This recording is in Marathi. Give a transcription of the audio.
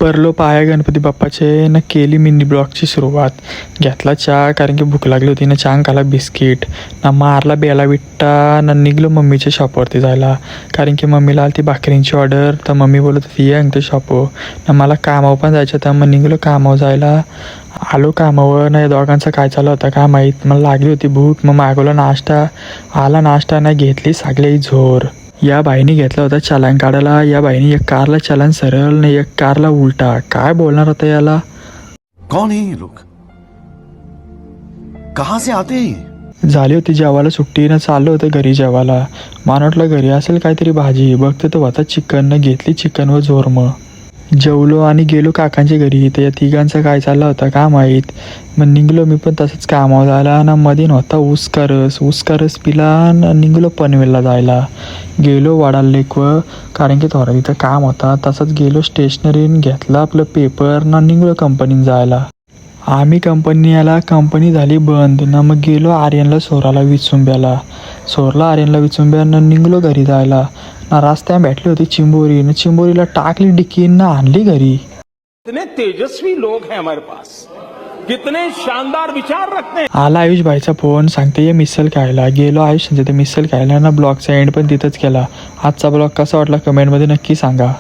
भरलो पाया गणपती बाप्पाचे न केली मिनी ब्लॉगची सुरुवात. घेतला चहा कारण की भूक लागली होती ना. चहा खाला बिस्किट ना. मारला बेला विट्टा ना. निघलो मम्मीच्या शॉपवरती जायला कारण की मम्मीला आली ती भाकरींची ऑर्डर. तर मम्मी बोलत होती ये ते शॉपवर ना. मला कामावर पण जायचं होतं. मग निघलो कामावर जायला. आलो कामावर ना. या दोघांचं काय चालू होतं काय माहीत. मला लागली होती भूक. मग मागवला नाश्ता. आला नाश्ता ना. घेतली सगळी झोर. या बाईने घेतला होता चालान काढायला. या बाईने एक कारला चालान सरळ ना एक कारला उलटा. काय बोलणार होता याला. कौन है ये लोग, कहाँ से आते हैं. झाली होती जेवायला सुट्टी ना. चाललं होतं घरी जेवायला. मान वाटलं घरी असेल काहीतरी भाजी. बघते तो होता चिकन ना. घेतली चिकन व झोरमं. जेवलो आणि गेलो काकांच्या घरी. तर या तिघांचं काय चाललं होतं का माहीत. मग निघलो मी पण तसंच कामावर जायला ना. मध्ये नव्हता ऊसका रस पिला ना. निघलो पनवेलला जायला. गेलो वाडाला लेकवं कारण की थोडा तिथं काम होता. तसंच गेलो स्टेशनरीन घेतलं आपलं पेपर ना. निघलो कंपनीत जायला. आम्ही कंपनी याला कंपनी झाली बंद ना. मग गेलो आर्यनला सोराला विचुंब्याला. सोरला आर्यनला विचुंब्यानं निघलो घरी जायला ना. रस्त्यात भेटली होती चिंबोरी ना. चिंबोरीला टाकली डिक्की ना. आणली घरी. कितने तेजस्वी लोग हैं हमारे पास, कितने शानदार विचार रखते हैं. आला आयुष भाईचा फोन. सांगते ये मिसल खायला. गेलो आयुष ते मिसल खायला ना. ब्लॉगचा एंड पण तिथंच केला. आजचा ब्लॉग कसा वाटला कमेंटमध्ये नक्की सांगा.